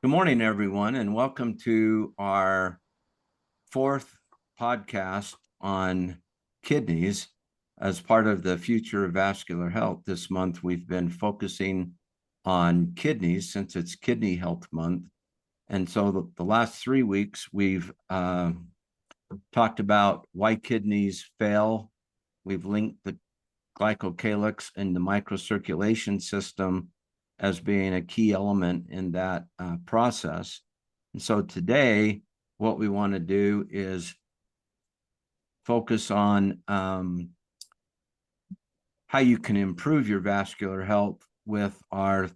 Good morning, everyone, and welcome to our fourth podcast on kidneys as part of the future of vascular health. This month, we've been focusing on kidneys since it's Kidney Health Month. And so the last 3 weeks, we've talked about why kidneys fail. We've linked the glycocalyx and the microcirculation system as being a key element in that process. And so today, what we want to do is focus on how you can improve your vascular health with our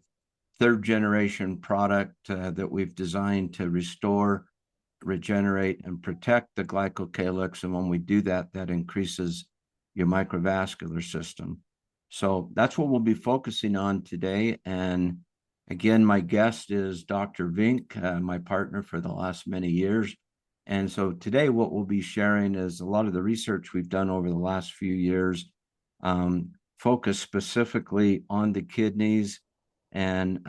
third generation product that we've designed to restore, regenerate, and protect the glycocalyx. And when we do that, that increases your microvascular system. So that's what we'll be focusing on today. And again, my guest is Dr. Vink, my partner for the last many years. And so today, what we'll be sharing is a lot of the research we've done over the last few years, focused specifically on the kidneys and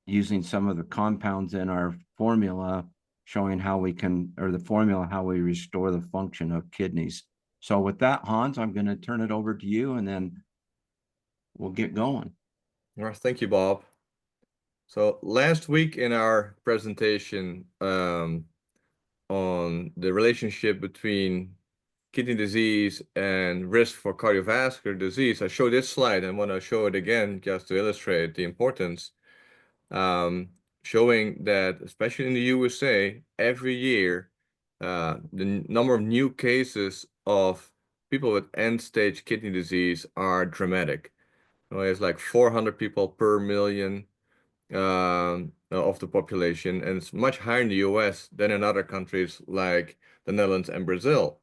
using some of the compounds in our formula, showing how we can, or the formula, how we restore the function of kidneys. So with that, Hans, I'm going to turn it over to you and then we'll get going. All right, thank you, Bob. So last week in our presentation on the relationship between kidney disease and risk for cardiovascular disease, I showed this slide and want to show it again just to illustrate the importance, showing that especially in the USA, every year, the number of new cases of people with end-stage kidney disease are dramatic. It's like 400 people per million of the population, and it's much higher in the US than in other countries like the Netherlands and Brazil.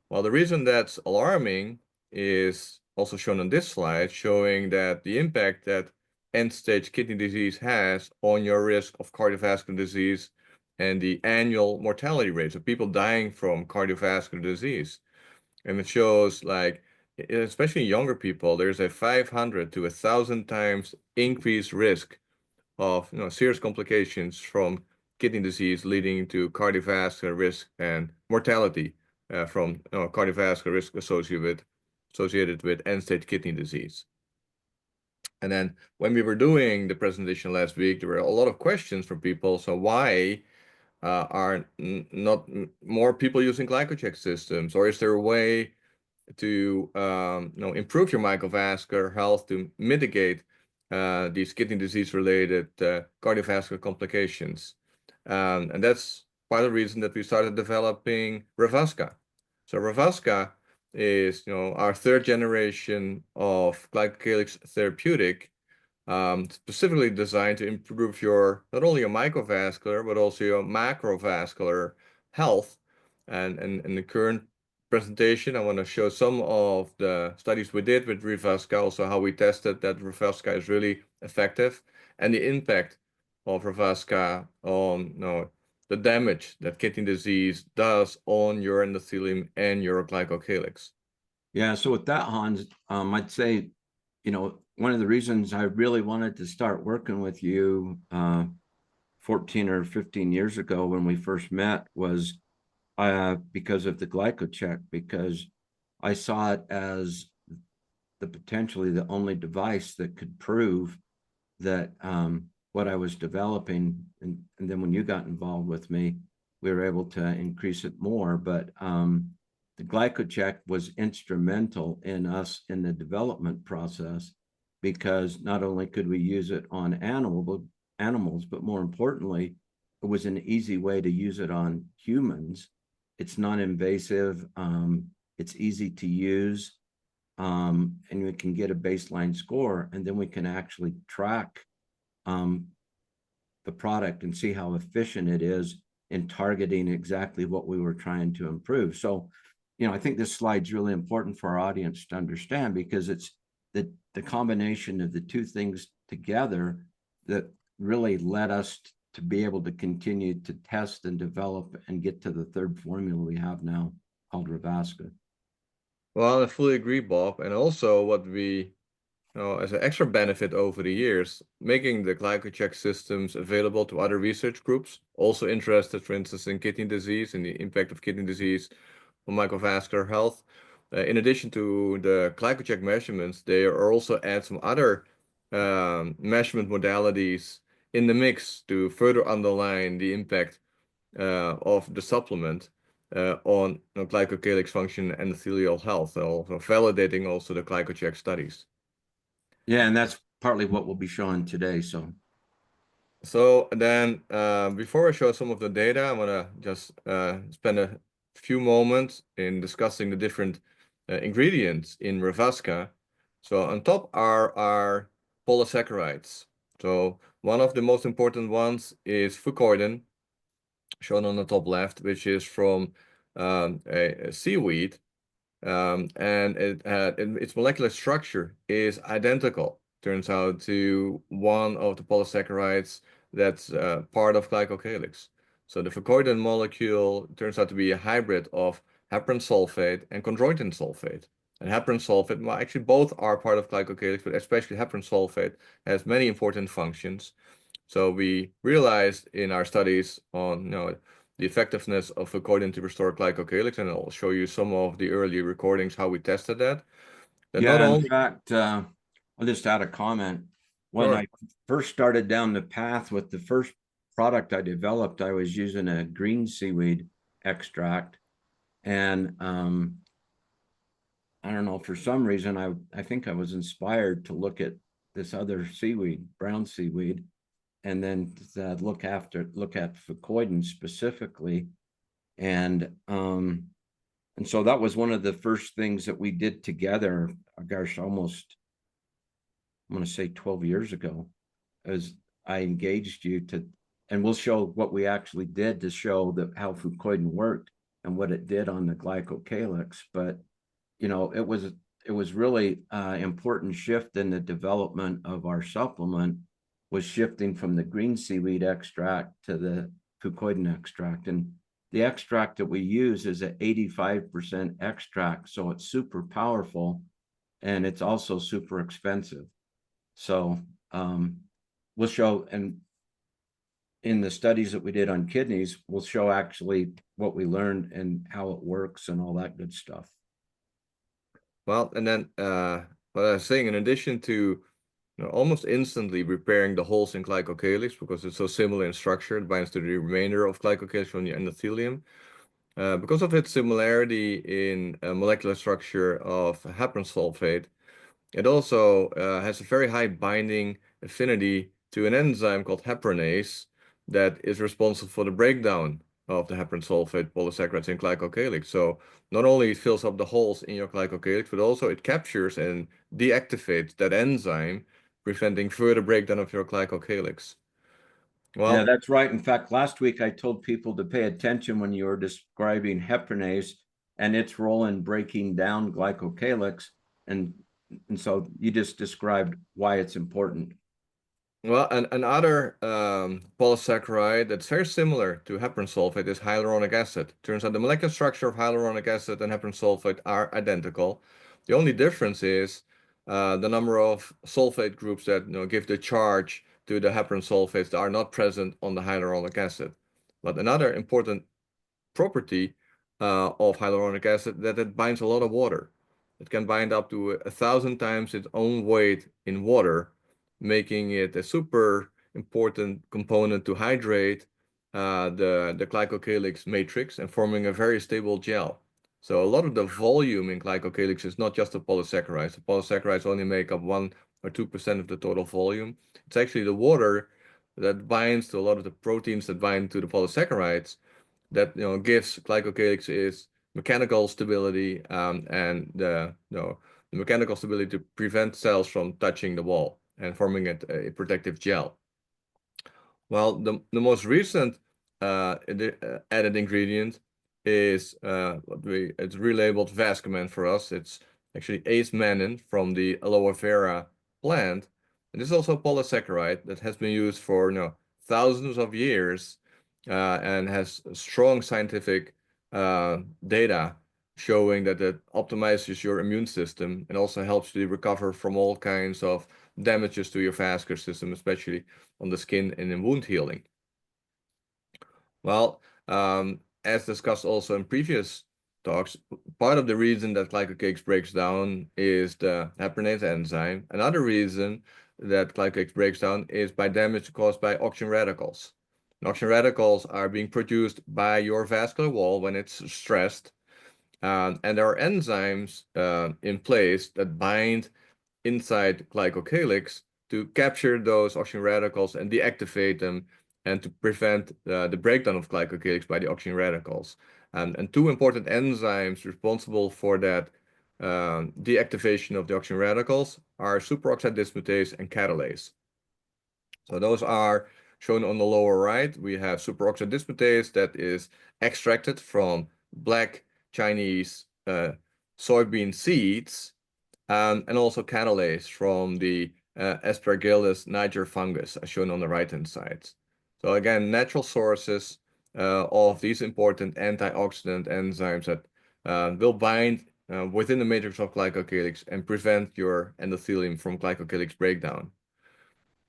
Well, the reason that's alarming is also shown on this slide, showing that the impact that end-stage kidney disease has on your risk of cardiovascular disease and the annual mortality rates of people dying from cardiovascular disease. And it shows, like, especially younger people, there's a 500 to 1,000 times increased risk of serious complications from kidney disease, leading to cardiovascular risk and mortality from cardiovascular risk associated with end-stage kidney disease. And then when we were doing the presentation last week, there were a lot of questions from people. So why are not more people using glycocheck systems, or is there a way to improve your microvascular health to mitigate these kidney disease related cardiovascular complications? And that's part of the reason that we started developing Revasca. So Revasca is our third generation of Glycocalyx Therapeutic, specifically designed to improve your not only your microvascular but also your macrovascular health. And in the current presentation, I want to show some of the studies we did with Revasca, also how we tested that Revasca is really effective, and the impact of Revasca on the damage that kidney disease does on your endothelium and your glycocalyx. Yeah, so with that, Hans, I'd say, one of the reasons I really wanted to start working with you 14 or 15 years ago when we first met was because of the glycocheck, because I saw it as the potentially the only device that could prove that what I was developing, and then when you got involved with me, we were able to increase it more. But the glycocheck was instrumental in us in the development process, because not only could we use it on animals, but more importantly, it was an easy way to use it on humans. It's non-invasive, it's easy to use, and we can get a baseline score, and then we can actually track the product and see how efficient it is in targeting exactly what we were trying to improve. So, I think this slide's really important for our audience to understand, because it's the combination of the two things together that really led us to be able to continue to test and develop and get to the third formula we have now called Revasca. Well, I fully agree, Bob. And also what we as an extra benefit over the years, making the Glycocheck systems available to other research groups, also interested, for instance, in kidney disease and the impact of kidney disease on microvascular health. In addition to the Glycocheck measurements, they are also add some other measurement modalities in the mix to further underline the impact of the supplement on glycocalyx function and endothelial health, also validating also the Glycocheck studies. Yeah, and that's partly what we'll be showing today. So then, before I show some of the data, I want to just spend a few moments in discussing the different ingredients in Revasca. So on top are our polysaccharides. So one of the most important ones is fucoidan, shown on the top left, which is from a seaweed. And its molecular structure is identical, turns out, to one of the polysaccharides that's part of glycocalyx. So the fucoidan molecule turns out to be a hybrid of heparan sulfate and chondroitin sulfate. And heparan sulfate, well, actually both are part of glycocalyx, but especially heparan sulfate has many important functions. So we realized in our studies on the effectiveness of fucoidan to restore glycocalyx, and I'll show you some of the early recordings how we tested that. That not Yeah, in only fact, I'll just add a comment. When Sure. I first started down the path with the first product I developed, I was using a green seaweed extract. And I don't know, for some reason, I think I was inspired to look at this other seaweed, brown seaweed, and then look at fucoidan specifically. And so that was one of the first things that we did together, gosh, almost, I'm going to say 12 years ago, as I engaged you to, and we'll show what we actually did to show that how fucoidan worked and what it did on the glycocalyx. But it was really important shift in the development of our supplement, was shifting from the green seaweed extract to the fucoidan extract. And the extract that we use is an 85% extract, so it's super powerful, and it's also super expensive. So we'll show, and in the studies that we did on kidneys, we'll show actually what we learned and how it works and all that good stuff. Well, and then what I was saying, in addition to almost instantly repairing the holes in glycocalyx, because it's so similar in structure, it binds to the remainder of glycocalyx from the endothelium. Because of its similarity in molecular structure of heparan sulfate, it also has a very high binding affinity to an enzyme called heparanase that is responsible for the breakdown of the heparan sulfate polysaccharides in glycocalyx. So not only it fills up the holes in your glycocalyx, but also it captures and deactivates that enzyme, preventing further breakdown of your glycocalyx. Yeah, Well, that's right. In fact, last week I told people to pay attention when you were describing heparinase and its role in breaking down glycocalyx. And so you just described why it's important. well, another polysaccharide that's very similar to heparan sulfate is hyaluronic acid. Turns out the molecular structure of hyaluronic acid and heparan sulfate are identical. The only difference is the number of sulfate groups that give the charge to the heparan sulfates that are not present on the hyaluronic acid. But another important property of hyaluronic acid that it binds a lot of water. It can bind up to 1,000 times its own weight in water, making it a super important component to hydrate the glycocalyx matrix and forming a very stable gel. So a lot of the volume in glycocalyx is not just the polysaccharides. The polysaccharides only make up 1 or 2% of the total volume. It's actually the water that binds to a lot of the proteins that bind to the polysaccharides that gives glycocalyx is mechanical stability and the mechanical stability to prevent cells from touching the wall and forming it a protective gel. Well, the most recent added ingredient is it's relabeled Vascuman for us. It's actually ace mannan from the aloe vera plant. And this is also a polysaccharide that has been used for thousands of years and has strong scientific data showing that it optimizes your immune system and also helps you recover from all kinds of damages to your vascular system, especially on the skin and in wound healing. Well, as discussed also in previous talks, part of the reason that glycocalyx breaks down is the heparinase enzyme. Another reason that glycocalyx breaks down is by damage caused by oxygen radicals. And oxygen radicals are being produced by your vascular wall when it's stressed. And there are enzymes in place that bind inside glycocalyx to capture those oxygen radicals and deactivate them and to prevent the breakdown of glycocalyx by the oxygen radicals. And two important enzymes responsible for that deactivation of the oxygen radicals are superoxide dismutase and catalase. So those are shown on the lower right. We have superoxide dismutase that is extracted from black Chinese soybean seeds, and also catalase from the Aspergillus niger fungus, as shown on the right-hand side. So again, natural sources of these important antioxidant enzymes that will bind within the matrix of glycocalyx and prevent your endothelium from glycocalyx breakdown.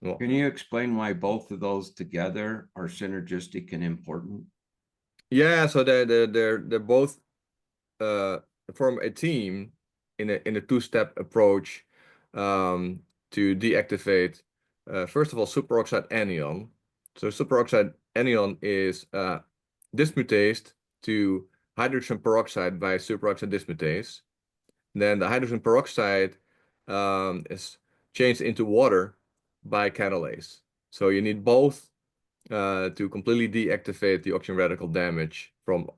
Well, Can you explain why both of those together are synergistic and important? yeah, so they're both form a team in a two-step approach to deactivate first of all superoxide anion. So superoxide anion is dismutased to hydrogen peroxide by superoxide dismutase. Then the hydrogen peroxide is changed into water by catalase. So you need both to completely deactivate the oxygen radical damage from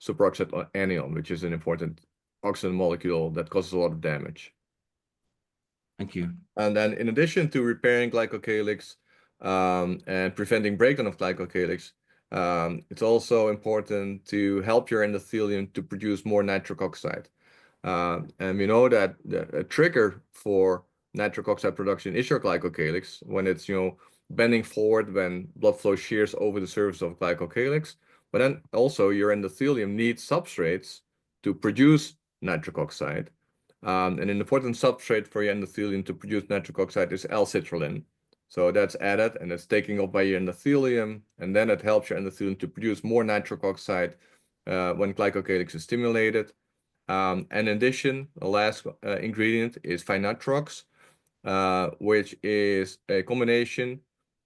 superoxide anion, which is an important oxygen molecule that causes a lot of damage. Thank you. And then in addition to repairing glycocalyx and preventing breakdown of glycocalyx, it's also important to help your endothelium to produce more nitric oxide. And we know that the trigger for nitric oxide production is your glycocalyx when it's, bending forward when blood flow shears over the surface of glycocalyx. But then also your endothelium needs substrates to produce nitric oxide. And an important substrate for your endothelium to produce nitric oxide is L-citrulline. So that's added and it's taken up by your endothelium, and then it helps your endothelium to produce more nitric oxide when glycocalyx is stimulated. And in addition, the last ingredient is phenitrox, which is a combination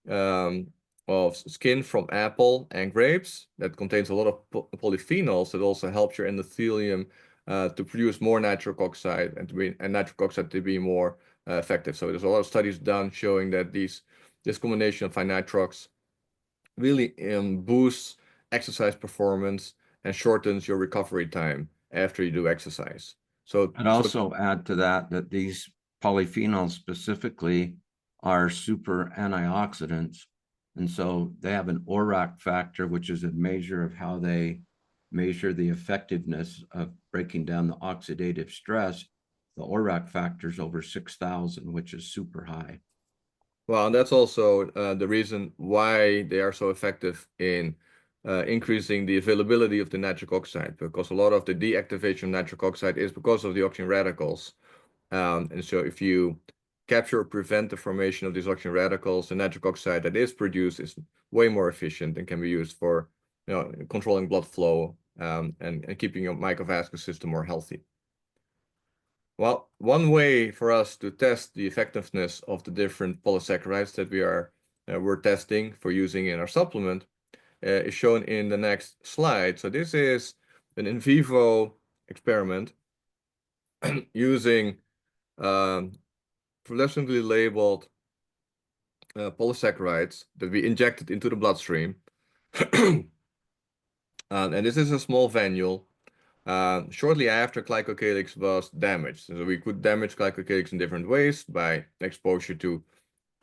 of skin from apple and grapes that contains a lot of polyphenols that also helps your endothelium to produce more nitric oxide and nitric oxide to be more effective. So there's a lot of studies done showing that this combination of phenitrox really boosts exercise performance and shortens your recovery time after you do exercise. I'd also add to that these polyphenols specifically are super antioxidants. And so they have an ORAC factor, which is a measure of how they measure the effectiveness of breaking down the oxidative stress. The ORAC factor is over 6,000, which is super high. Well, and that's also the reason why they are so effective in increasing the availability of the nitric oxide, because a lot of the deactivation of nitric oxide is because of the oxygen radicals. And so if you capture or prevent the formation of these oxygen radicals, the nitric oxide that is produced is way more efficient and can be used for controlling blood flow and keeping your microvascular system more healthy. Well, one way for us to test the effectiveness of the different polysaccharides that we're testing for using in our supplement is shown in the next slide. So this is an in vivo experiment using fluorescently labeled polysaccharides that we injected into the bloodstream. And this is a small venule. Shortly after glycocalyx was damaged. So we could damage glycocalyx in different ways by exposure to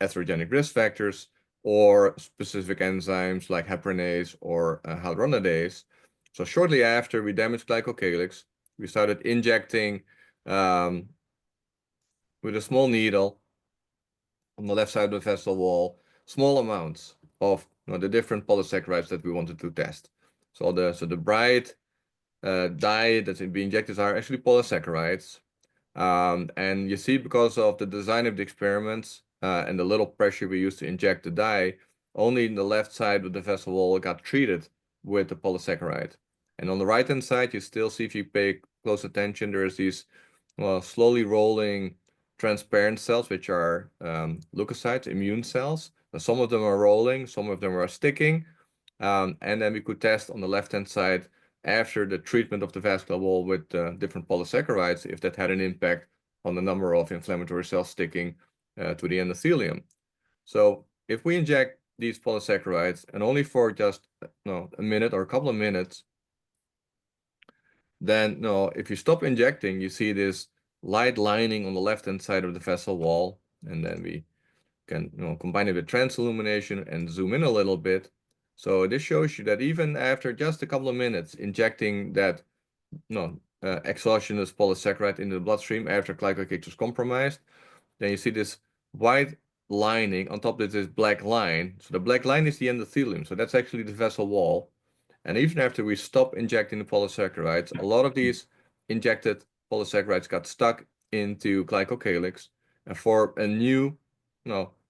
atherogenic risk factors or specific enzymes like heparinase or hyaluronidase. So shortly after we damaged glycocalyx, we started injecting with a small needle on the left side of the vessel wall small amounts of the different polysaccharides that we wanted to test. So the bright dye that's being injected are actually polysaccharides. And you see, because of the design of the experiments and the little pressure we used to inject the dye, only in the left side of the vessel wall got treated with the polysaccharide. And on the right-hand side, you still see, if you pay close attention, there's these slowly rolling transparent cells, which are leukocytes, immune cells. Now, some of them are rolling, some of them are sticking. And then we could test on the left-hand side after the treatment of the vascular wall with different polysaccharides, if that had an impact on the number of inflammatory cells sticking to the endothelium. So if we inject these polysaccharides, and only for just a minute or a couple of minutes, then if you stop injecting, you see this light lining on the left-hand side of the vessel wall, and then we can combine it with transillumination and zoom in a little bit. So this shows you that even after just a couple of minutes injecting that exogenous polysaccharide into the bloodstream after glycocalyx was compromised, then you see this white lining on top of this black line. So the black line is the endothelium. So that's actually the vessel wall. And even after we stop injecting the polysaccharides, a lot of these injected polysaccharides got stuck into glycocalyx and form a new,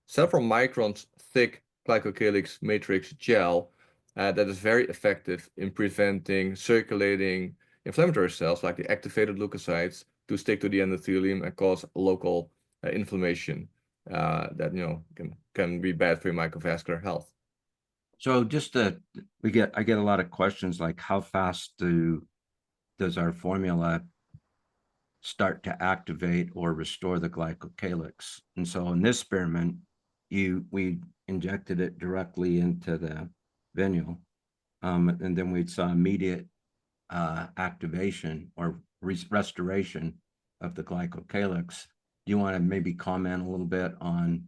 several microns thick glycocalyx matrix gel that is very effective in preventing circulating inflammatory cells like the activated leukocytes to stick to the endothelium and cause local inflammation that can be bad for your microvascular health. So just I get a lot of questions like, how fast does our formula start to activate or restore the glycocalyx? And so in this experiment, we injected it directly into the venule, and then we saw immediate activation or restoration of the glycocalyx. Do you want to maybe comment a little bit on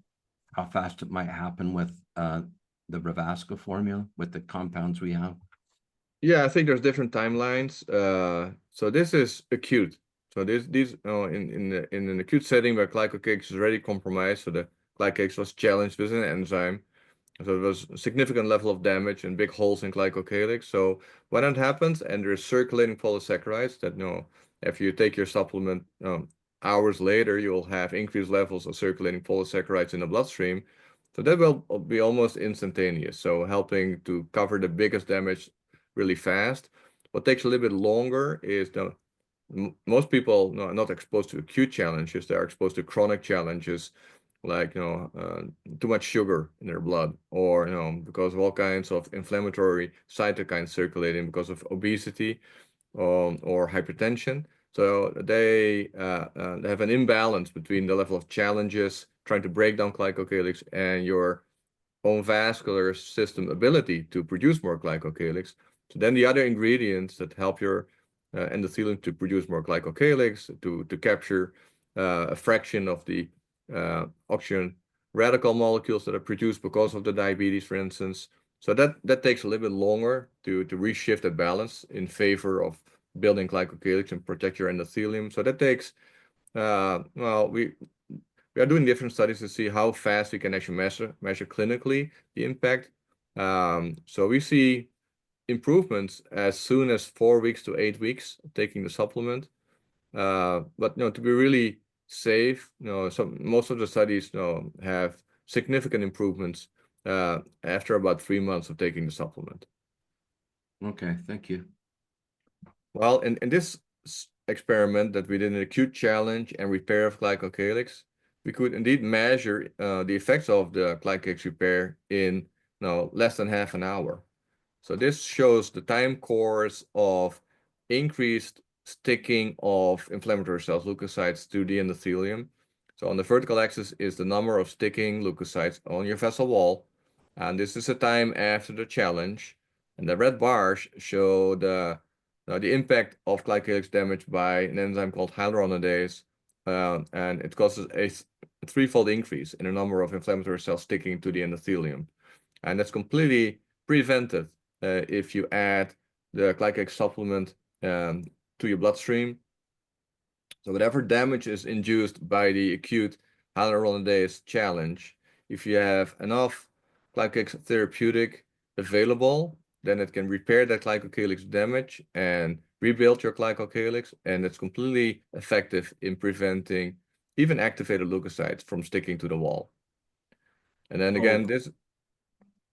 how fast it might happen with the Revasca formula with the compounds we have? Yeah, I think there's different timelines. So this is acute. So these in an acute setting where glycocalyx is already compromised, so the glycocalyx was challenged with an enzyme. So there was a significant level of damage and big holes in glycocalyx. So when that happens and there's circulating polysaccharides that if you take your supplement hours later, you'll have increased levels of circulating polysaccharides in the bloodstream. So that will be almost instantaneous. So helping to cover the biggest damage really fast. What takes a little bit longer is most people are not exposed to acute challenges. They are exposed to chronic challenges like too much sugar in their blood, or because of all kinds of inflammatory cytokines circulating because of obesity or hypertension. So they have an imbalance between the level of challenges trying to break down glycocalyx and your own vascular system ability to produce more glycocalyx. So then the other ingredients that help your endothelium to produce more glycocalyx, to capture a fraction of the oxygen radical molecules that are produced because of the diabetes, for instance. So that takes a little bit longer to reshift that balance in favor of building glycocalyx and protect your endothelium. So that takes, we are doing different studies to see how fast we can actually measure clinically the impact. So we see improvements as soon as 4 weeks to 8 weeks taking the supplement. But to be really safe, most of the studies have significant improvements after about 3 months of taking the supplement. Okay, thank you. Well, in this experiment that we did an acute challenge and repair of glycocalyx, we could indeed measure the effects of the glycocalyx repair in less than half an hour. So this shows the time course of increased sticking of inflammatory cells, leukocytes, to the endothelium. So on the vertical axis is the number of sticking leukocytes on your vessel wall, and this is the time after the challenge. And the red bars show the impact of glycocalyx damage by an enzyme called hyaluronidase, and it causes a threefold increase in the number of inflammatory cells sticking to the endothelium. And that's completely prevented if you add the glycocalyx supplement to your bloodstream. So whatever damage is induced by the acute hyaluronidase challenge, if you have enough glycocalyx therapeutic available, then it can repair that glycocalyx damage and rebuild your glycocalyx, and it's completely effective in preventing even activated leukocytes from sticking to the wall. And then again,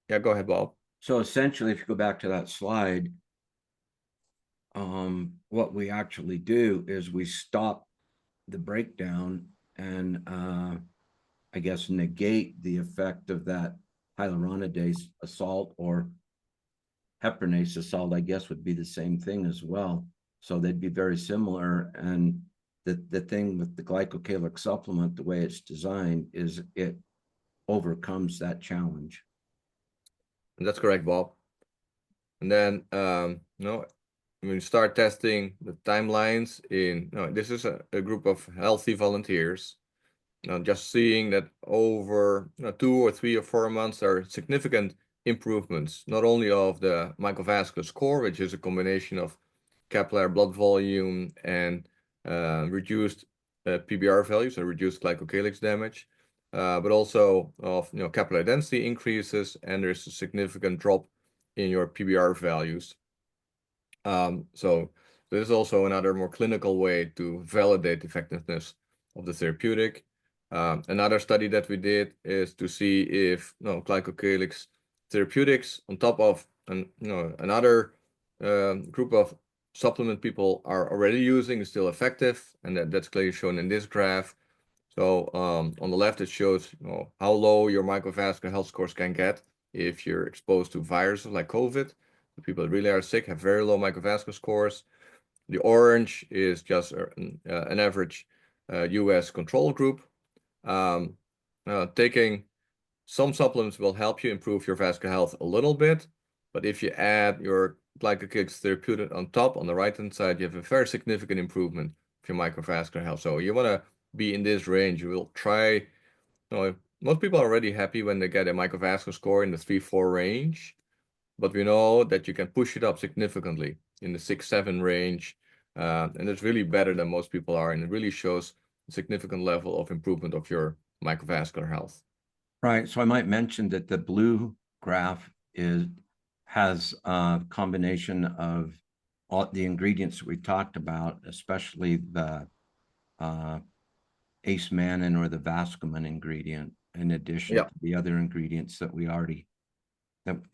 yeah, go ahead, Bob. So essentially, if you go back to that slide, what we actually do is we stop the breakdown and I guess negate the effect of that hyaluronidase assault, or heparinase assault, I guess would be the same thing as well. So they'd be very similar. And the thing with the glycocalyx supplement, the way it's designed, is it overcomes that challenge. And that's correct, Bob. And then, when you start testing the timelines this is a group of healthy volunteers. Just seeing that over 2 or 3 or 4 months, there are significant improvements, not only of the microvascular score, which is a combination of capillary blood volume and reduced PBR values and reduced glycocalyx damage, but also of capillary density increases, and there's a significant drop in your PBR values. So there's also another more clinical way to validate the effectiveness of the therapeutic. Another study that we did is to see if glycocalyx therapeutics on top of another group of supplement people are already using is still effective, and that's clearly shown in this graph. So on the left, it shows how low your microvascular health scores can get if you're exposed to viruses like COVID. The people that really are sick have very low microvascular scores. The orange is just an average US control group. Taking some supplements will help you improve your vascular health a little bit, but if you add your glycocalyx therapeutic on top, on the right-hand side, you have a very significant improvement of your microvascular health. So you want to be in this range. You will try, most people are already happy when they get a microvascular score in the 3-4 range, but we know that you can push it up significantly in the 6-7 range, and it's really better than most people are, and it really shows a significant level of improvement of your microvascular health. Right. So I might mention that the blue graph has a combination of all the ingredients we talked about, especially the ace mannan or the vascumin ingredient, in addition to the other ingredients that we had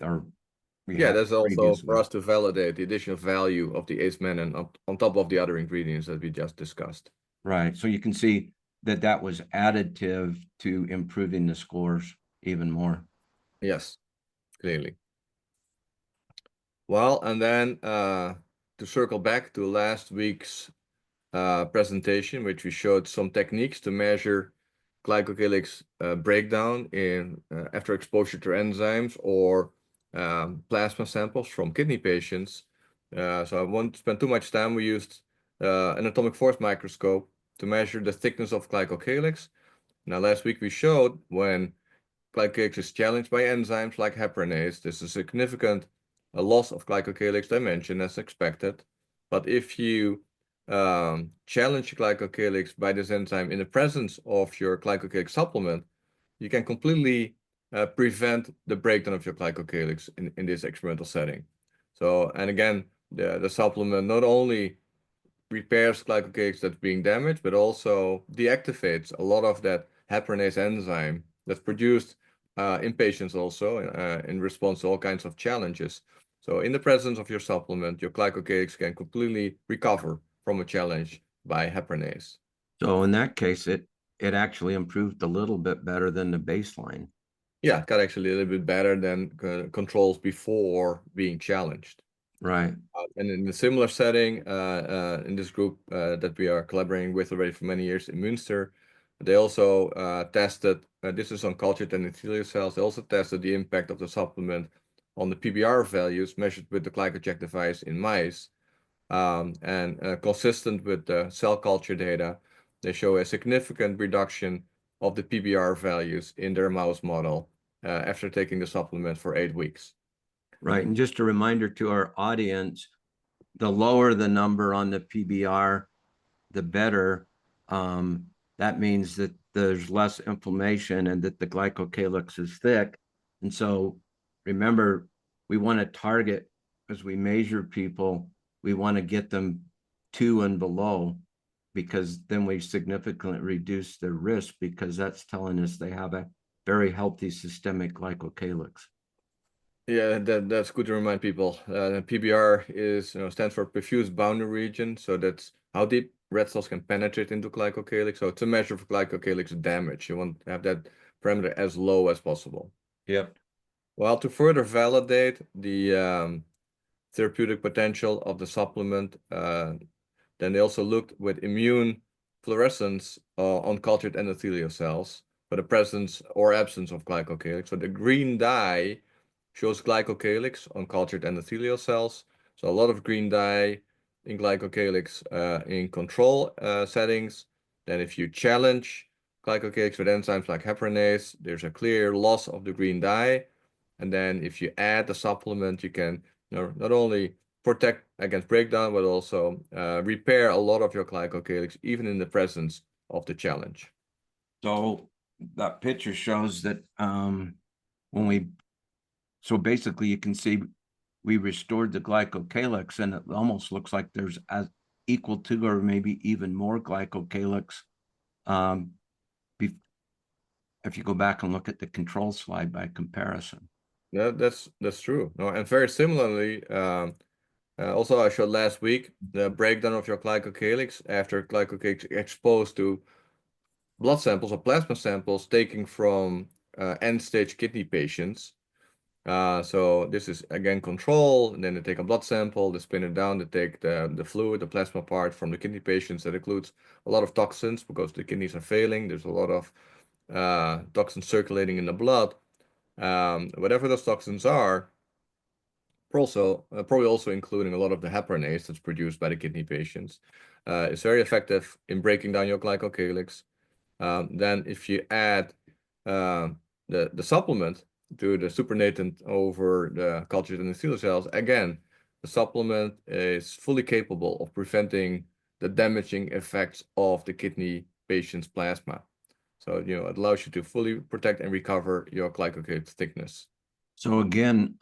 that's also previously. for us to validate the additional value of the ace mannan on top of the other ingredients that we just discussed. Right. So you can see that was additive to improving the scores even more. Yes, clearly. Well, and then to circle back to last week's presentation, which we showed some techniques to measure glycocalyx breakdown in after exposure to enzymes or plasma samples from kidney patients. So I won't spend too much time. We used an atomic force microscope to measure the thickness of glycocalyx. Now, last week we showed when glycocalyx is challenged by enzymes like heparinase, there's a significant loss of glycocalyx dimension as expected. But if you challenge glycocalyx by this enzyme in the presence of your glycocalyx supplement, you can completely prevent the breakdown of your glycocalyx in this experimental setting. So, and again, the supplement not only repairs glycocalyx that's being damaged, but also deactivates a lot of that heparinase enzyme that's produced in patients also in response to all kinds of challenges. So in the presence of your supplement, your glycocalyx can completely recover from a challenge by heparinase. So in that case, it actually improved a little bit better than the baseline. Yeah, it got actually a little bit better than controls before being challenged. Right. And in a similar setting, in this group that we are collaborating with already for many years in Münster, they also tested, this is on cultured endothelial cells, they also tested the impact of the supplement on the PBR values measured with the glycocheck device in mice. And consistent with the cell culture data, they show a significant reduction of the PBR values in their mouse model after taking the supplement for 8 weeks. Right. And just a reminder to our audience, the lower the number on the PBR, the better. That means that there's less inflammation and that the glycocalyx is thick. And so remember, we want to target, as we measure people, we want to get them 2 and below, because then we significantly reduce their risk, because that's telling us they have a very healthy systemic glycocalyx. Yeah, that's good to remind people. PBR is, stands for perfused boundary region, so that's how deep red cells can penetrate into glycocalyx. So it's a measure of glycocalyx damage. You want to have that parameter as low as possible. Yep. Well, to further validate the therapeutic potential of the supplement, then they also looked with immune fluorescence on cultured endothelial cells for the presence or absence of glycocalyx. So the green dye shows glycocalyx on cultured endothelial cells. So a lot of green dye in glycocalyx in control settings. Then if you challenge glycocalyx with enzymes like heparinase, there's a clear loss of the green dye. And then if you add the supplement, you can not only protect against breakdown, but also repair a lot of your glycocalyx, even in the presence of the challenge. So that picture shows that so basically you can see we restored the glycocalyx, and it almost looks like there's as equal to or maybe even more glycocalyx. If you go back and look at the control slide by comparison. Yeah, that's true. No, and very similarly, also I showed last week the breakdown of your glycocalyx after glycocalyx exposed to blood samples or plasma samples taken from end-stage kidney patients. So this is again control, and then they take a blood sample, they spin it down, they take the fluid, the plasma part from the kidney patients. That includes a lot of toxins because the kidneys are failing. There's a lot of toxins circulating in the blood. Whatever those toxins are, probably also including a lot of the heparinase that's produced by the kidney patients. It's very effective in breaking down your glycocalyx. Then if you add the supplement to the supernatant over the cultured endothelial cells, again, the supplement is fully capable of preventing the damaging effects of the kidney patient's plasma. So, it allows you to fully protect and recover your glycocalyx thickness. So again,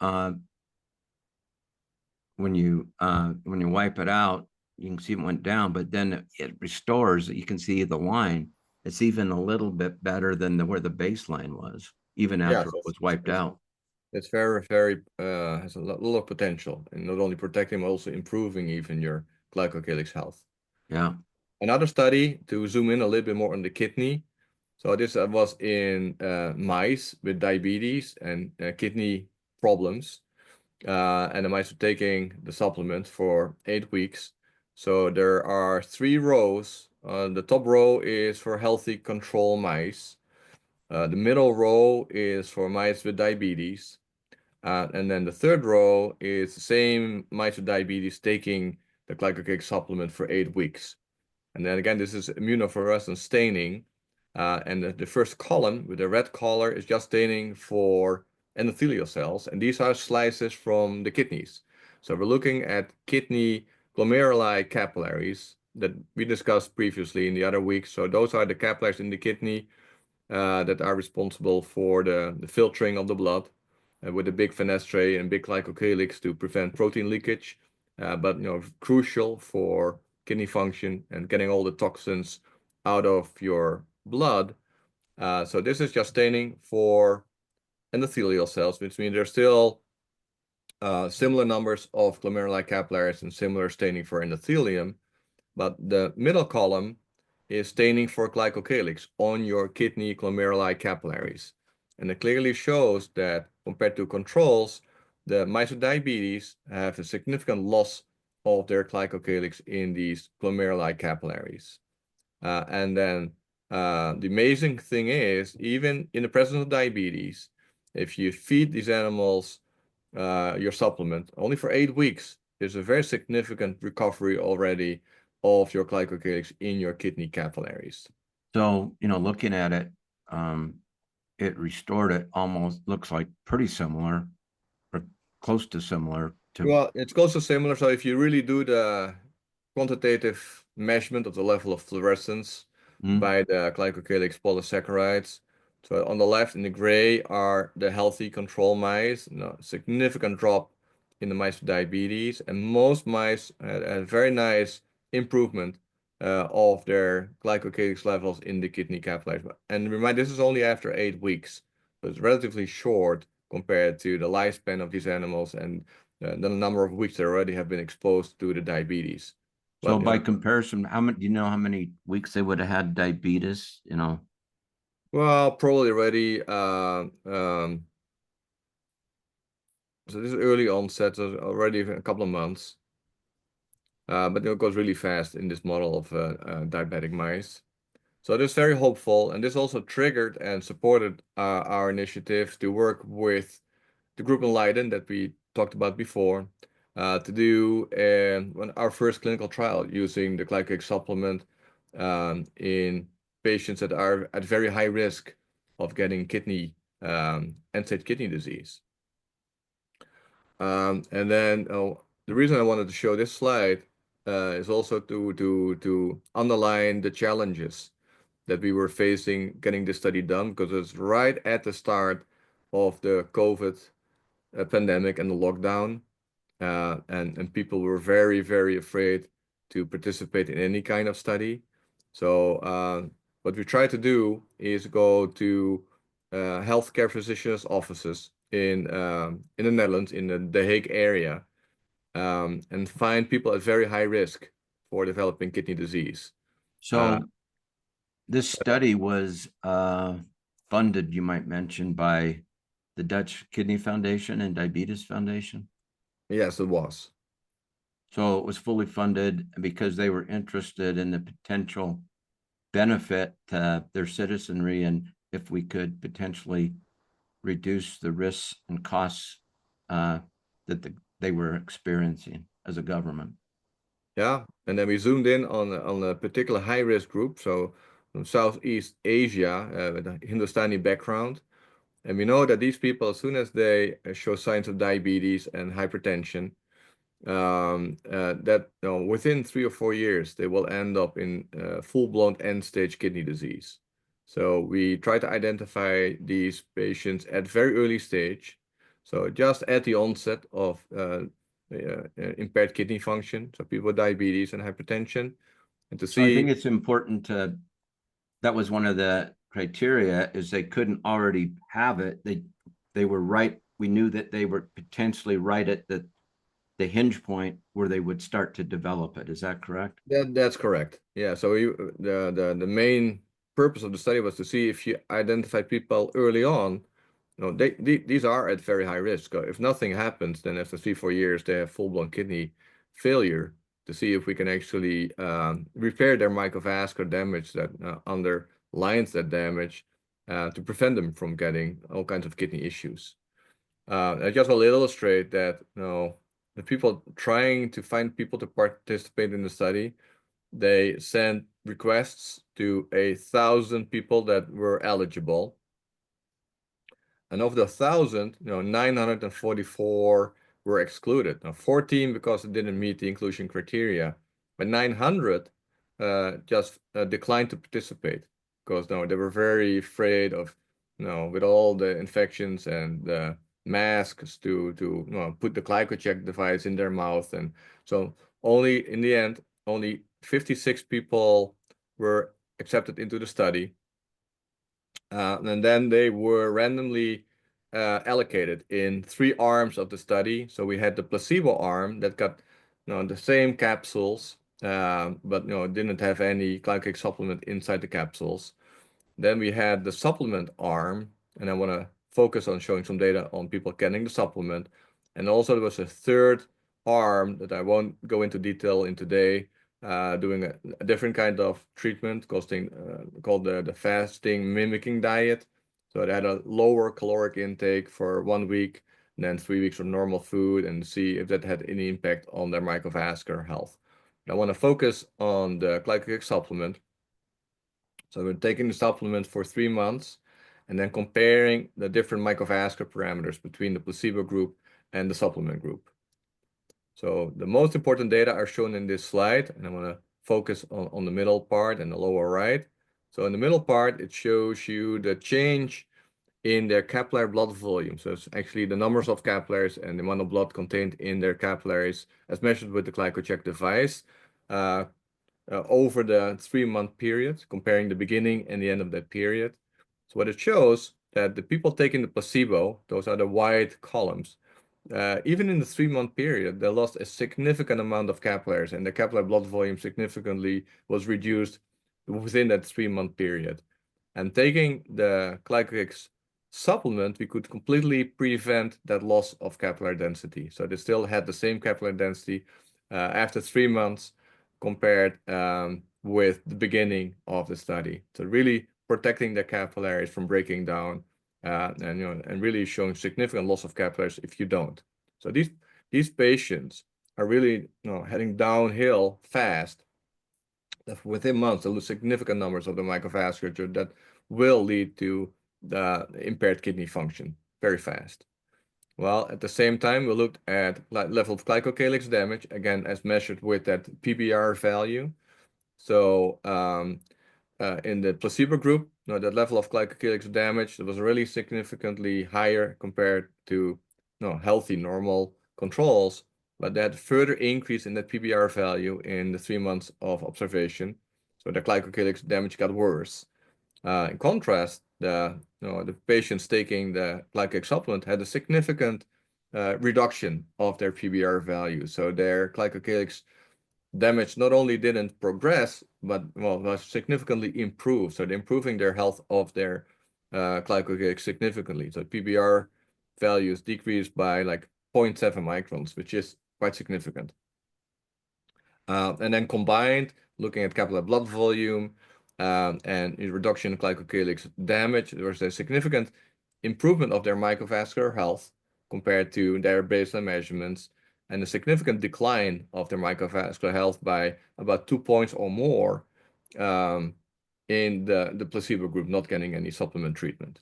when you wipe it out, you can see it went down, but then it restores. You can see the line. It's even a little bit better than where the baseline was, even after Yes, it was wiped out. it's very, very has a lot of potential, and not only protecting, but also improving even your glycocalyx health. Yeah. Another study to zoom in a little bit more on the kidney. So this was in mice with diabetes and kidney problems. And the mice were taking the supplement for 8 weeks. So there are 3 rows. The top row is for healthy control mice. The middle row is for mice with diabetes. And then the third row is the same mice with diabetes taking the glycocalyx supplement for 8 weeks. And then again, this is immunofluorescence staining. And the first column with the red color is just staining for endothelial cells. And these are slices from the kidneys. So we're looking at kidney glomeruli capillaries that we discussed previously in the other week. So those are the capillaries in the kidney that are responsible for the filtering of the blood with a big fenestrae and big glycocalyx to prevent protein leakage. But crucial for kidney function and getting all the toxins out of your blood. So this is just staining for endothelial cells, which means there's still similar numbers of glomeruli capillaries and similar staining for endothelium. But the middle column is staining for glycocalyx on your kidney glomeruli capillaries. And it clearly shows that compared to controls, the mice with diabetes have a significant loss of their glycocalyx in these glomeruli capillaries. And then the amazing thing is, even in the presence of diabetes, if you feed these animals your supplement only for 8 weeks, there's a very significant recovery already of your glycocalyx in your kidney capillaries. So, looking at it, it restored it, almost looks like pretty similar or close to similar to. Well, it's also similar. So if you really do the quantitative measurement of the level of fluorescence by the glycocalyx polysaccharides, so on the left in the gray are the healthy control mice, significant drop in the mice with diabetes, and most mice had a very nice improvement of their glycocalyx levels in the kidney capillaries. And remind, this is only after 8 weeks, so it's relatively short compared to the lifespan of these animals and the number of weeks they already have been exposed to the diabetes. So But by comparison, how many, do you know how many weeks they would have had diabetes, you know? well, probably already so this is early onset, so already a couple of months. But it goes really fast in this model of diabetic mice. So this is very hopeful, and this also triggered and supported our initiative to work with the group in Leiden that we talked about before, to do our first clinical trial using the Glycocalyx supplement in patients that are at very high risk of getting end-stage kidney disease. And then the reason I wanted to show this slide is also to underline the challenges that we were facing getting this study done, because it's right at the start of the COVID pandemic and the lockdown, and people were very, very afraid to participate in any kind of study. So what we try to do is go to healthcare physicians' offices in the Netherlands, in the Hague area, and find people at very high risk for developing kidney disease. So this study was funded, you might mention, by the Dutch Kidney Foundation and Diabetes Foundation. Yes, it was. So it was fully funded because they were interested in the potential benefit to their citizenry, and if we could potentially reduce the risks and costs that they were experiencing as a government. Yeah, and then we zoomed in on a particular high-risk group, so from Southeast Asia with a Hindustani background. And we know that these people, as soon as they show signs of diabetes and hypertension, that within 3 or 4 years, they will end up in full-blown end-stage kidney disease. So we try to identify these patients at very early stage, so just at the onset of impaired kidney function, so people with diabetes and hypertension, and to So I think see. it's important to, that was one of the criteria, is they couldn't already have it. They were right. We knew that they were potentially right at the hinge point where they would start to develop it. Is that correct? That's correct. Yeah. So the main purpose of the study was to see if you identify people early on. These are at very high risk. If nothing happens, then after 3 or 4 years, they have full-blown kidney failure. To see if we can actually repair their microvascular damage that underlines that damage, to prevent them from getting all kinds of kidney issues. I just want to illustrate that the people trying to find people to participate in the study, they sent requests to 1,000 people that were eligible. And of the 1,000, 944 were excluded. Now, 14 because it didn't meet the inclusion criteria, but 900 just declined to participate because they were very afraid of, with all the infections and the masks to put the glycocheck device in their mouth. And so only in the end, only 56 people were accepted into the study. And then they were randomly allocated in 3 arms of the study. So we had the placebo arm that got the same capsules, but didn't have any glycocalyx supplement inside the capsules. Then we had the supplement arm, and I want to focus on showing some data on people getting the supplement. And also there was a third arm that I won't go into detail in today, doing a different kind of treatment called the fasting mimicking diet. So it had a lower caloric intake for 1 week, and then 3 weeks of normal food, and see if that had any impact on their microvascular health. I want to focus on the glycocalyx supplement. So we're taking the supplement for 3 months and then comparing the different microvascular parameters between the placebo group and the supplement group. So the most important data are shown in this slide, and I want to focus on the middle part and the lower right. So in the middle part, it shows you the change in their capillary blood volume. So it's actually the numbers of capillaries and the amount of blood contained in their capillaries as measured with the Glycocheck device over the 3-month period, comparing the beginning and the end of that period. So what it shows that the people taking the placebo, those are the white columns, even in the 3-month period, they lost a significant amount of capillaries, and the capillary blood volume significantly was reduced within that 3-month period. And taking the Glycocalyx supplement, we could completely prevent that loss of capillary density. So they still had the same capillary density after 3 months compared with the beginning of the study. So really protecting the capillaries from breaking down and really showing significant loss of capillaries if you don't. So these patients are really heading downhill fast. Within months, they'll lose significant numbers of the microvasculature that will lead to the impaired kidney function very fast. Well, at the same time, we looked at level of glycocalyx damage, again, as measured with that PBR value. So in the placebo group, that level of glycocalyx damage was really significantly higher compared to healthy, normal controls, but that further increase in that PBR value in the 3 months of observation. So the glycocalyx damage got worse. In contrast, the patients taking the glycocalyx supplement had a significant reduction of their PBR value. So their glycocalyx damage not only didn't progress, but was significantly improved. So they're improving their health of their glycocalyx significantly. So PBR values decreased by like 0.7 microns, which is quite significant. And then combined, looking at capillary blood volume and reduction in glycocalyx damage, there was a significant improvement of their microvascular health compared to their baseline measurements, and a significant decline of their microvascular health by about 2 points or more in the placebo group not getting any supplement treatment.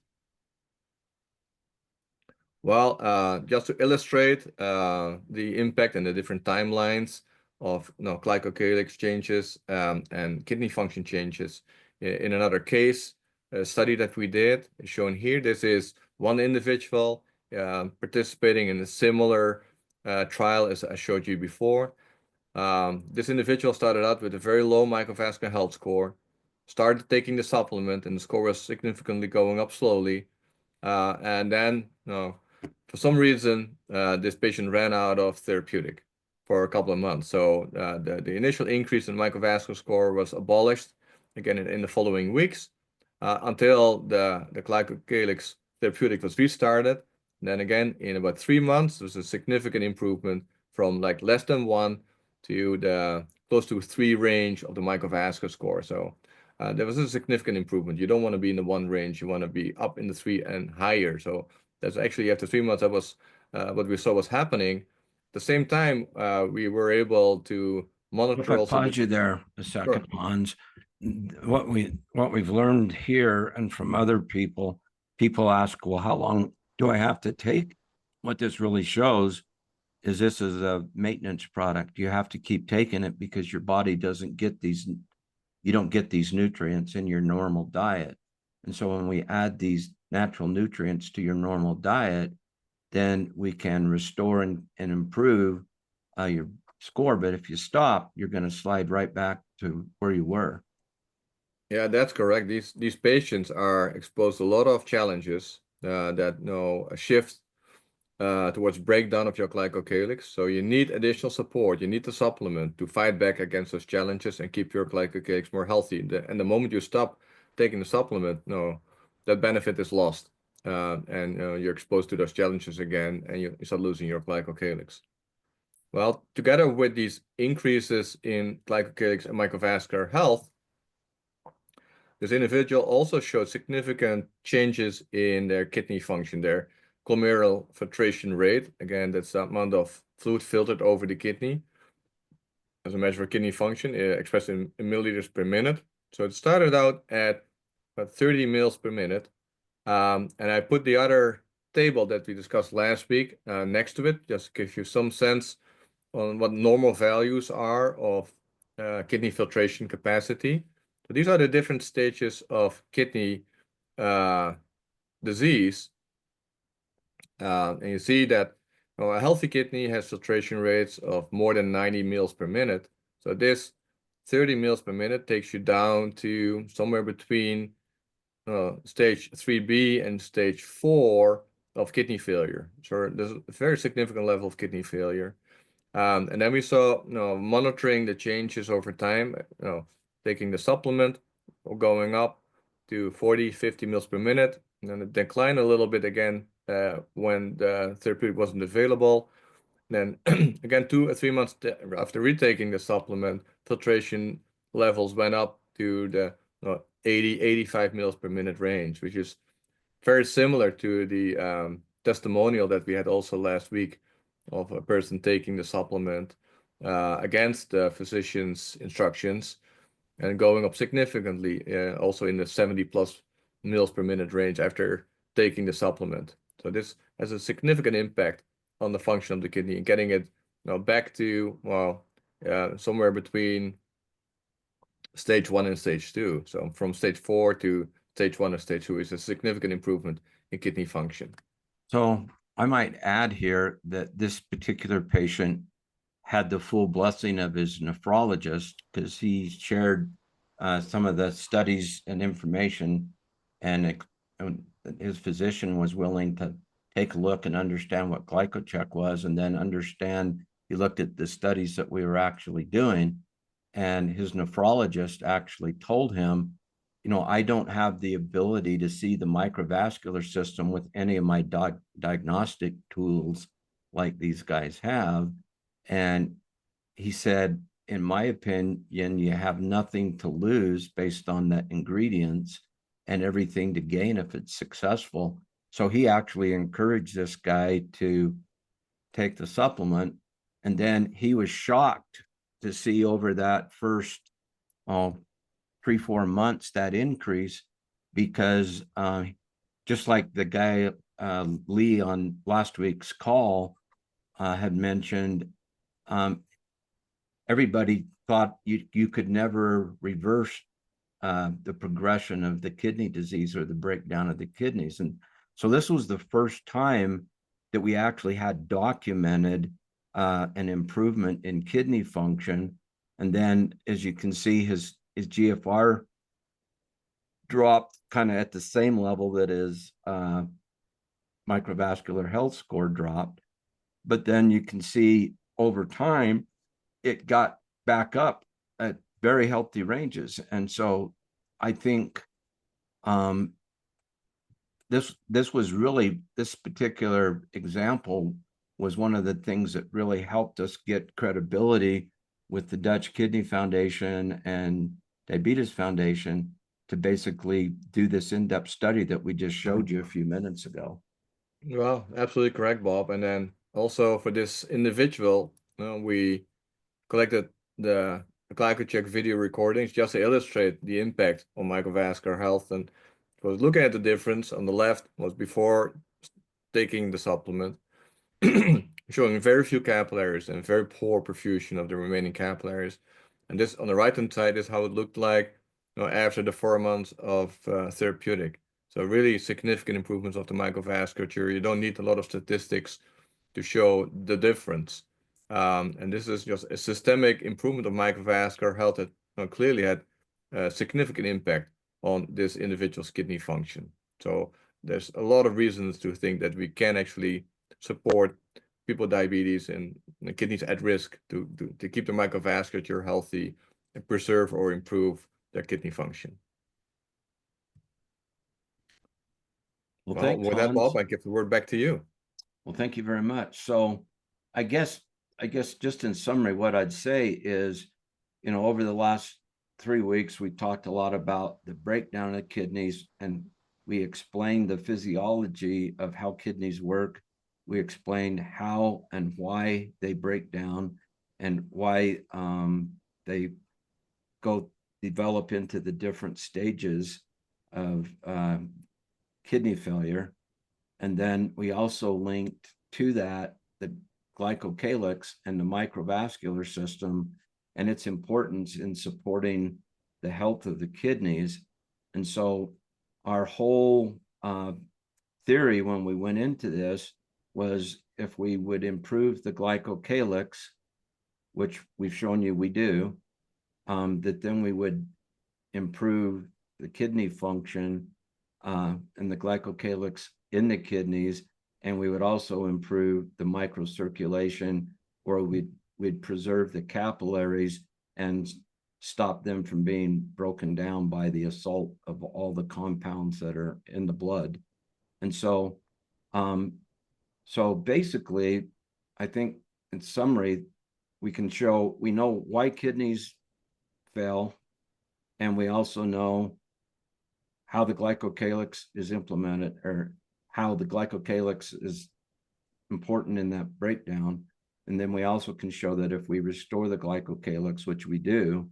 Well, just to illustrate the impact and the different timelines of glycocalyx changes and kidney function changes in another case, a study that we did is shown here. This is one individual participating in a similar trial as I showed you before. This individual started out with a very low microvascular health score, started taking the supplement, and the score was significantly going up slowly. And then, for some reason, this patient ran out of therapeutic for a couple of months. So the initial increase in microvascular score was abolished again in the following weeks until the Glycocalyx therapeutic was restarted. And then again, in about 3 months, there was a significant improvement from like less than 1 to the close to 3 range of the microvascular score. So there was a significant improvement. You don't want to be in the 1 range. You want to be up in the 3 and higher. So that's actually after 3 months, that was what we saw was happening. At the same time, we were able to monitor If I also. pause you there a second, Hans, what we've learned here and from other people ask, well, how long do I have to take? What this really shows is this is a maintenance product. You have to keep taking it because your body doesn't get these, you don't get these nutrients in your normal diet. And so when we add these natural nutrients to your normal diet, then we can restore and improve your score. But if you stop, you're going to slide right back to where you were. Yeah, that's correct. These patients are exposed to a lot of challenges that a shift towards breakdown of your glycocalyx. So you need additional support. You need the supplement to fight back against those challenges and keep your glycocalyx more healthy. And the moment you stop taking the supplement, that benefit is lost. And you're exposed to those challenges again, and you start losing your glycocalyx. Well, together with these increases in glycocalyx and microvascular health, this individual also showed significant changes in their kidney function, their glomerular filtration rate. Again, that's the amount of fluid filtered over the kidney as a measure of kidney function, expressed in milliliters per minute. So it started out at about 30 mils per minute. And I put the other table that we discussed last week next to it, just to give you some sense on what normal values are of kidney filtration capacity. So these are the different stages of kidney disease, and you see that a healthy kidney has filtration rates of more than 90 mils per minute. So this 30 mils per minute takes you down to somewhere between stage 3B and stage 4 of kidney failure. So there's a very significant level of kidney failure. And then we saw, monitoring the changes over time, taking the supplement, going up to 40, 50 mils per minute, and then it declined a little bit again when the therapeutic wasn't available. Then again, 2 or 3 months after retaking the supplement, filtration levels went up to the 80, 85 mils per minute range, which is very similar to the testimonial that we had also last week of a person taking the supplement against the physician's instructions and going up significantly, also in the 70 plus mils per minute range after taking the supplement. So this has a significant impact on the function of the kidney and getting it back to, somewhere between stage 1 and stage 2. So from stage 4 to stage 1 and stage 2 is a significant improvement in kidney function. So I might add here that this particular patient had the full blessing of his nephrologist, because he shared some of the studies and information, and his physician was willing to take a look and understand what glycocheck was, and then understand, he looked at the studies that we were actually doing, and his nephrologist actually told him, I don't have the ability to see the microvascular system with any of my diagnostic tools like these guys have. And he said, in my opinion, you have nothing to lose based on the ingredients and everything to gain if it's successful. So he actually encouraged this guy to take the supplement. And then he was shocked to see over that first 3-4 months that increase, because just like the guy Lee on last week's call had mentioned, everybody thought you could never reverse the progression of the kidney disease or the breakdown of the kidneys. And so this was the first time that we actually had documented an improvement in kidney function. And then, as you can see, his GFR dropped kind of at the same level that his microvascular health score dropped. But then you can see over time, it got back up at very healthy ranges. And so I think this particular example was one of the things that really helped us get credibility with the Dutch Kidney Foundation and Diabetes Foundation to basically do this in-depth study that we just showed you a few minutes ago. Well, absolutely correct, Bob. And then also for this individual, we collected the Glycocheck video recordings just to illustrate the impact on microvascular health. And was looking at the difference on the left was before taking the supplement, showing very few capillaries and very poor perfusion of the remaining capillaries. And this on the right-hand side is how it looked like after the 4 months of therapeutic. So really significant improvements of the microvasculature. You don't need a lot of statistics to show the difference. And this is just a systemic improvement of microvascular health that clearly had a significant impact on this individual's kidney function. So there's a lot of reasons to think that we can actually support people with diabetes and kidneys at risk to keep the microvasculature healthy and preserve or improve their kidney function. Well, Well, thanks, with that, Hans. Bob, I give the word back to you. Well, thank you very much. So I guess just in summary, what I'd say is, over the last 3 weeks, we talked a lot about the breakdown of kidneys, and we explained the physiology of how kidneys work. We explained how and why they break down and why they develop into the different stages of kidney failure. And then we also linked to that the glycocalyx and the microvascular system and its importance in supporting the health of the kidneys. And so our whole theory when we went into this was if we would improve the glycocalyx, which we've shown you we do, that then we would improve the kidney function and the glycocalyx in the kidneys, and we would also improve the microcirculation, or we'd preserve the capillaries and stop them from being broken down by the assault of all the compounds that are in the blood. And so, so basically, I think in summary, we know why kidneys fail, and we also know how the glycocalyx is implemented, or how the glycocalyx is important in that breakdown. And then we also can show that if we restore the glycocalyx, which we do,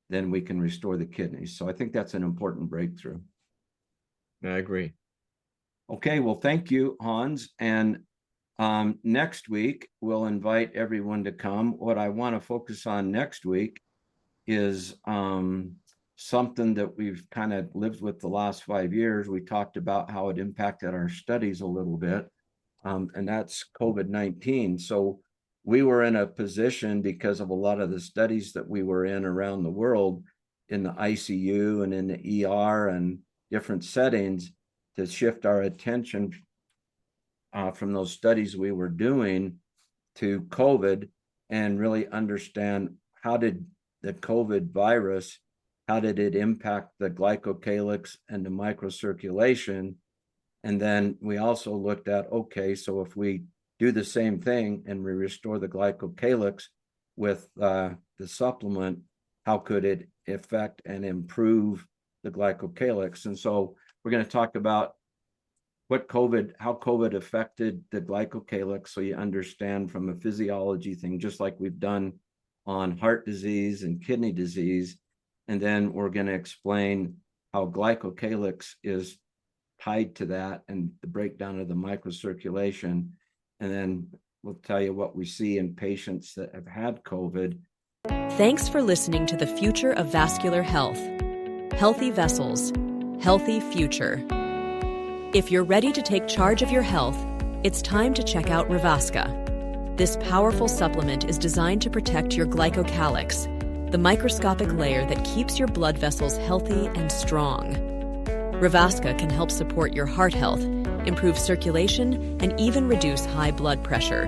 then we can restore the kidneys. So I think that's an important breakthrough. I agree. Okay, well, thank you, Hans. And next week, we'll invite everyone to come. What I want to focus on next week is something that we've kind of lived with the last 5 years. We talked about how it impacted our studies a little bit, and that's COVID-19. So we were in a position, because of a lot of the studies that we were in around the world, in the ICU and in the ER and different settings, to shift our attention from those studies we were doing to COVID, and really understand how did the COVID virus, how did it impact the glycocalyx and the microcirculation? And then we also looked at, okay, so if we do the same thing and we restore the glycocalyx with the supplement, how could it affect and improve the glycocalyx? And so we're going to talk about how COVID affected the glycocalyx, so you understand from a physiology thing, just like we've done on heart disease and kidney disease. And then we're going to explain how glycocalyx is tied to that and the breakdown of the microcirculation. And then we'll tell you what we see in patients that have had COVID. Thanks for listening to The Future of Vascular Health. Healthy vessels, healthy future. If you're ready to take charge of your health, it's time to check out Revasca. This powerful supplement is designed to protect your glycocalyx, the microscopic layer that keeps your blood vessels healthy and strong. Revasca can help support your heart health, improve circulation, and even reduce high blood pressure.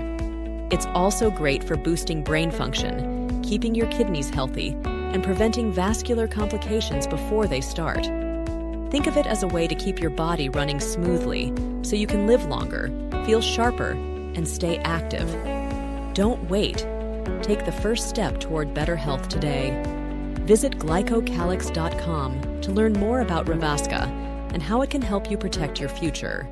It's also great for boosting brain function, keeping your kidneys healthy, and preventing vascular complications before they start. Think of it as a way to keep your body running smoothly so you can live longer, feel sharper, and stay active. Don't wait. Take the first step toward better health today. Visit glycocalyx.com to learn more about Revasca and how it can help you protect your future.